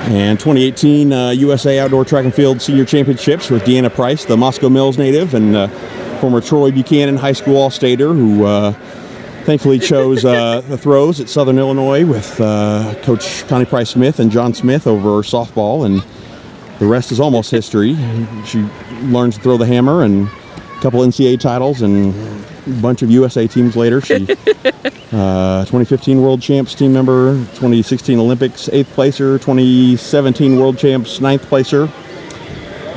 And 2018 USA Outdoor Track and Field Senior Championships with Deanna Price, the Moscow Mills native and former Troy Buchanan High School All-Stater, who thankfully chose the throws at Southern Illinois with Coach Connie Price-Smith and John Smith over softball, and the rest is almost history. She learns to throw the hammer, and a couple NCAA titles and a bunch of USA teams later. She 2015 World Champs team member, 2016 Olympics 8th placer, 2017 World Champs 9th placer.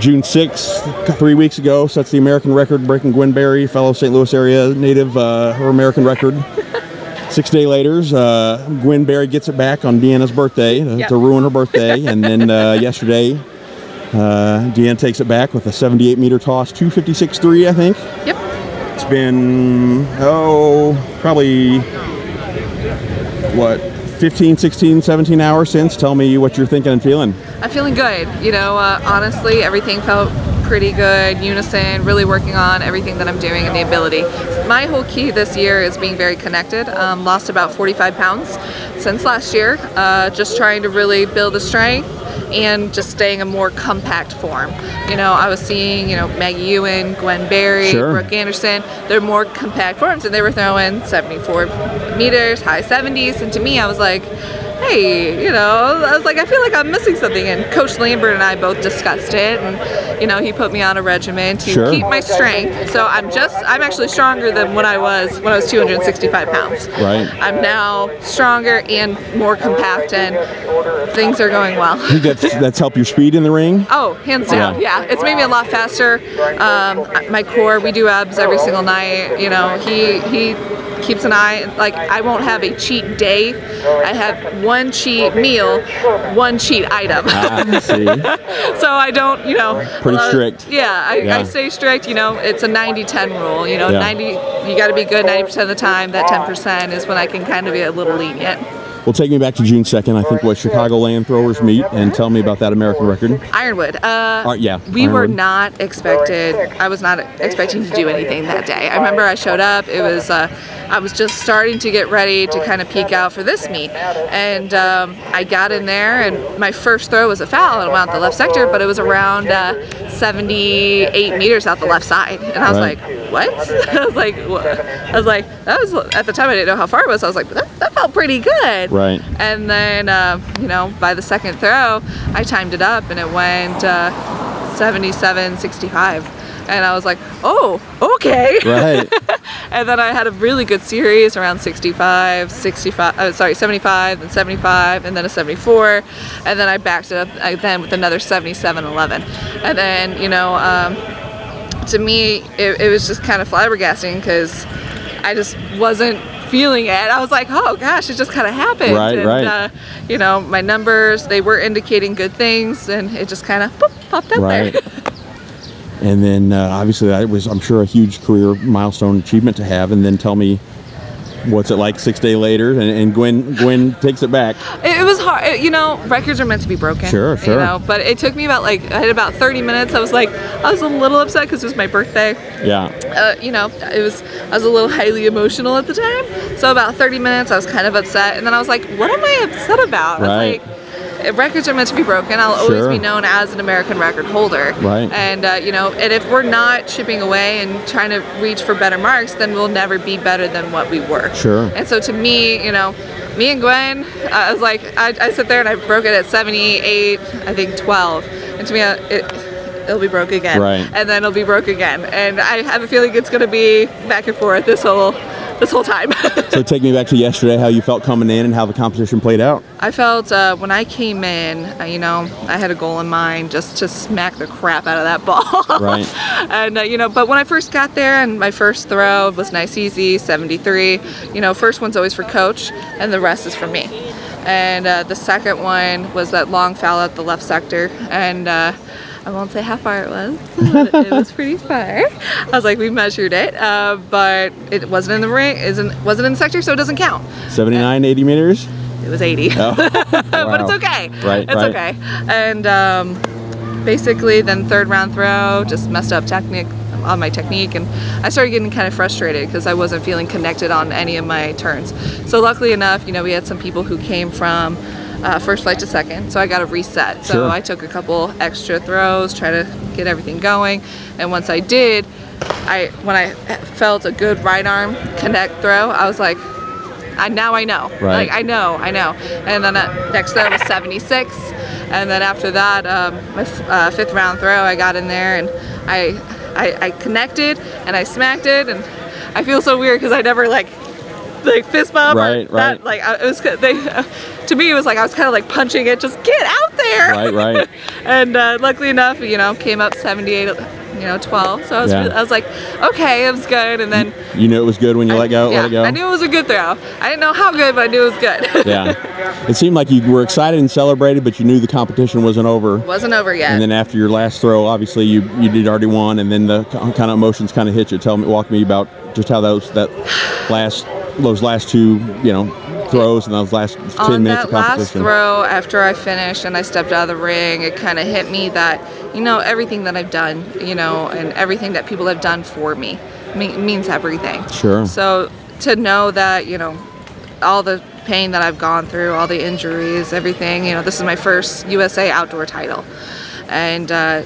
June 6th, 3 weeks ago, sets the American record, breaking Gwen Berry, fellow St. Louis area native, her American record. 6 days later, Gwen Berry gets it back on Deanna's birthday to ruin her birthday. And then yesterday, Deanna takes it back with a 78-meter toss, 256.3, I think. Yep. It's been, probably, what, 15, 16, 17 hours since. Tell me what you're thinking and feeling. I'm feeling good. You know, honestly, everything felt pretty good, unison, really working on everything that I'm doing and the ability. My whole key this year is being very connected. Lost about 45 pounds since last year, just trying to really build the strength and just staying a more compact form. You know, I was seeing, you know, Maggie Ewan, Gwen Berry, Brooke Anderson, they're more compact forms, and they were throwing 74 meters, high 70s, and to me I was like, hey, you know, I was like, I feel like I'm missing something, and Coach Lambert and I both discussed it, and you know, he put me on a regimen to keep my strength. So I'm actually stronger than when I was 265 pounds. Right. I'm now stronger and more compact, and things are going well. I think that's helped your speed in the ring? Oh, hands down, yeah. It's made me a lot faster. My core, we do abs every single night. You know, he keeps an eye, like I won't have a cheat day. I have one cheat meal, one cheat item. See. So I don't, you know. Pretty strict. Yeah, I stay strict, you know, it's a 90-10 rule, you know, 90, you gotta be good 90% of the time, that 10% is when I can kind of be a little lenient. Well, take me back to June 2nd, I think, was Chicagoland Throwers Meet, and tell me about that American record. Ironwood. We were not expected, I was not expecting to do anything that day. I remember I showed up, it was, I was just starting to get ready to kind of peek out for this meet, and I got in there, and my first throw was a foul, and it went out the left sector, but it was around 78 meters out the left side, and I was like, what? I was like, what? I was like, that was, at the time I didn't know how far it was, I was like, that felt pretty good. Right. And then, you know, by the second throw, I timed it up, and it went 77.65. And I was like, oh, okay. Right. And then I had a really good series around 75, 75, and 75, and then a 74. And then I backed it up then with another 77.11. And then, you know, to me, it was just kind of flabbergasting because I just wasn't feeling it. I was like, oh gosh, it just kind of happened. Right. You know, my numbers, they were indicating good things, and it just kind of popped up there. And then obviously that was, I'm sure, a huge career milestone achievement to have. And then tell me, what's it like 6 days later? And Gwen takes it back. It was hard. You know, records are meant to be broken. Sure. You know, but it took me about, I had about 30 minutes. I was a little upset because it was my birthday. Yeah. You know, I was a little highly emotional at the time. So about 30 minutes, I was kind of upset. And then I was like, what am I upset about? I was like, records are meant to be broken. I'll always be known as an American record holder. Right. And, you know, and if we're not chipping away and trying to reach for better marks, then we'll never be better than what we were. Sure. And so to me, you know, me and Gwen, I was like, I sit there and I broke it at 78, I think 12. And to me, it'll be broke again. Right. And then it'll be broke again. And I have a feeling it's going to be back and forth this whole time. So take me back to yesterday, how you felt coming in and how the competition played out. I felt when I came in, you know, I had a goal in mind, just to smack the crap out of that ball. Right. And, you know, but when I first got there and my first throw was nice, easy, 73, you know, first one's always for coach and the rest is for me. And the second one was that long foul at the left sector, and I won't say how far it was, but it was pretty far. I was like, we measured it, but it wasn't in the ring, wasn't in the sector, so it doesn't count. 79, 80 meters? It was 80. Oh. But it's okay. It's okay. And basically, then third round throw, just messed up on my technique, and I started getting kind of frustrated because I wasn't feeling connected on any of my turns. So luckily enough, you know, we had some people who came from first flight to second, so I got to reset. So Sure. I took a couple extra throws, try to get everything going, and once I did, when I felt a good right arm connect throw, I was like, now I know. Right. Like I know. And then next throw was 76, and then after that, my fifth round throw, I got in there and I connected and I smacked it, and I feel so weird because I never like fist bump. Right. That, like it was to me it was like I was kind of like punching it, just get out there. Right. And luckily enough, came up 78. 12. So I was like, okay, it was good. And then you knew it was good when you let it go? I knew it was a good throw. I didn't know how good, but I knew it was good. Yeah. It seemed like you were excited and celebrated, but you knew the competition wasn't over. Wasn't over yet. And then after your last throw, obviously you did already won, and then the kind of emotions kind of hit you. Walk me about just how those last two, throws and those last 10 minutes of competition. On that last throw, after I finished and I stepped out of the ring, it kind of hit me that, everything that I've done, and everything that people have done for me means everything. Sure. So to know that, all the pain that I've gone through, all the injuries, everything, this is my first USA outdoor title. And, I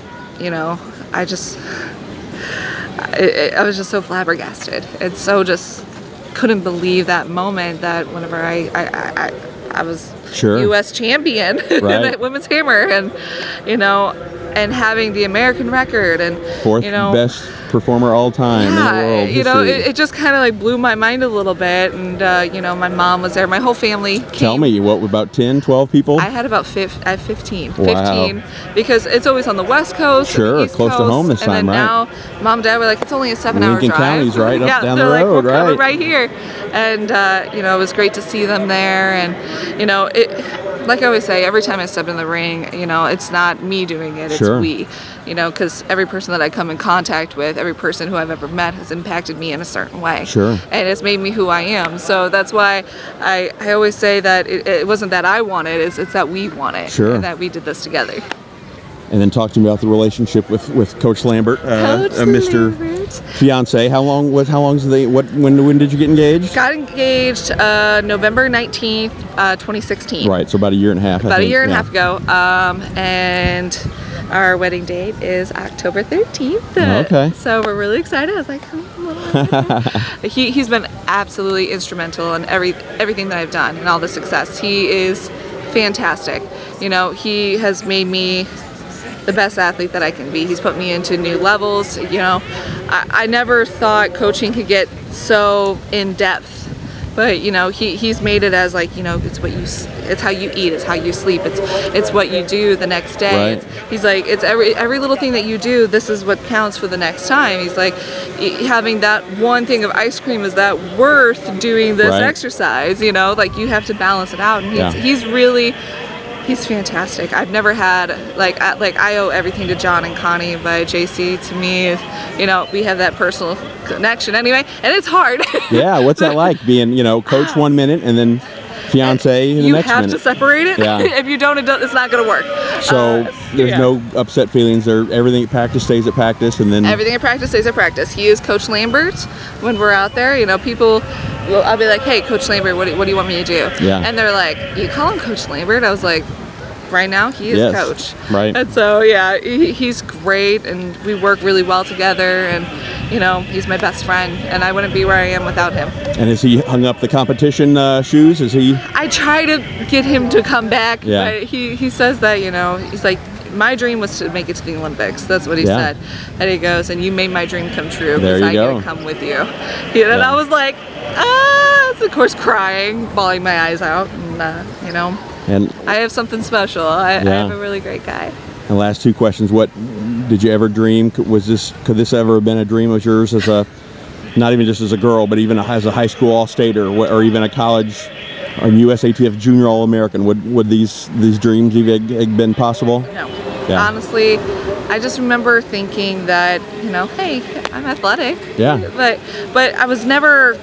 was just so flabbergasted. And so just couldn't believe that moment that whenever I was Sure. U.S. champion in that women's hammer, and and having the American record and fourth best performer all time in the world history. It just kind of like blew my mind a little bit. And my mom was there, my whole family came. Tell me, what, about 10, 12 people? I had about 15. Wow. 15, because it's always on the West Coast. Sure, the East close Coast, to home this time, and then right? now, Mom and Dad were like, it's only a 7-hour drive. Lincoln County's right up down the like, road, we're coming right? right here. And, it was great to see them there. And, like I always say, every time I step in the ring, it's not me doing it, it's Sure. we. Because every person that I come in contact with, every person who I've ever met has impacted me in a certain way. Sure. And it's made me who I am. So that's why I always say that it wasn't that I want it, it's that we want it. Sure. And that we did this together. And then talk to me about the relationship with Coach Lambert, Mr. Lambert. Fiance. When did you get engaged? Got engaged November 19th, 2016. Right, so about a year and a half. About a year and a half ago. And our wedding date is October 13th. Okay. So we're really excited. I was like, come on. He's been absolutely instrumental in everything that I've done and all the success. He is fantastic. He has made me the best athlete that I can be. He's put me into new levels. I never thought coaching could get so in depth, but he's made it as like, it's how you eat, it's how you sleep, it's what you do the next day. Right. He's like, it's every little thing that you do, this is what counts for the next time. He's like, having that one thing of ice cream, is that worth doing this exercise? Like you have to balance it out. And he's fantastic. I've never had, I owe everything to John and Connie, but JC, to me, we have that personal connection anyway, and it's hard. Yeah, what's that like, being, coach 1 minute and then fiance in the next minute? You have to separate it. Yeah. If you don't, it's not going to work. So there's no upset feelings. Everything at practice stays at practice, and then everything at practice stays at practice. He is Coach Lambert. When we're out there, people, I'll be like, hey, Coach Lambert, what do you want me to do? Yeah. And they're like, you call him Coach Lambert? I was like, right now he is coach. Right. And so he's great, and we work really well together, and he's my best friend, and I wouldn't be where I am without him. And has he hung up the competition shoes? Is he? I try to get him to come back, Yeah. but he says that, he's like, my dream was to make it to the Olympics. That's what he said. And he goes, and you made my dream come true because I get to come with you. And I was like, of course, crying, bawling my eyes out, and And I have something special. I have a really great guy. And last two questions: what did you ever dream? Could this ever have been a dream of yours as a, not even just as a girl, but even as a high school All-Stater, or even a college or USATF Junior All-American? Would these dreams even have been possible? No. Yeah. Honestly, I just remember thinking that, hey, I'm athletic. Yeah. But I was never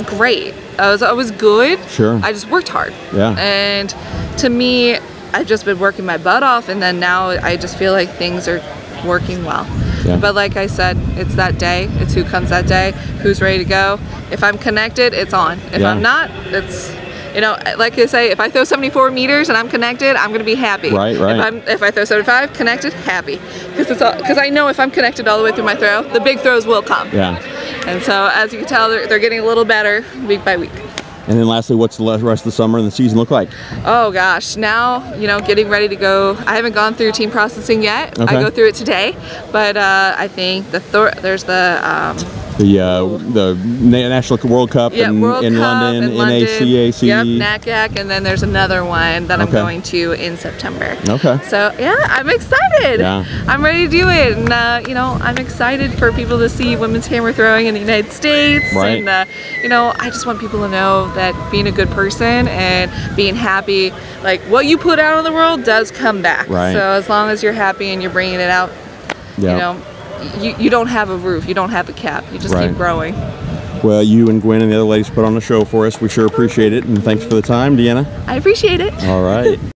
great. I was good. Sure. I just worked hard. Yeah. And to me, I've just been working my butt off, and then now I just feel like things are working well. Yeah. But like I said, it's that day. It's who comes that day, who's ready to go. If I'm connected, it's on. If I'm not, you know, like I say, if I throw 74 meters and I'm connected, I'm going to be happy. Right. If I throw 75 connected, happy, because I know if I'm connected all the way through my throw, the big throws will come. Yeah. And so as you can tell, they're getting a little better week by week. And then lastly, what's the rest of the summer and the season look like? Oh gosh, now, you know, getting ready to go. I haven't gone through team processing yet. Okay. I go through it today, but I think there's the National World Cup in London, NACAC. Yep, NACAC, and then there's another one that I'm going to in September. Okay. So yeah, I'm excited. Yeah. I'm ready to do it, and you know, I'm excited for people to see women's hammer throwing in the United States. Right. And you know, I just want people to know that being a good person and being happy, like what you put out in the world does come back. Right. So as long as you're happy and you're bringing it out, you know, you don't have a roof, you don't have a cap, you just keep growing. Well, you and Gwen and the other ladies put on the show for us. We sure appreciate it, and thanks for the time, Deanna. I appreciate it. All right.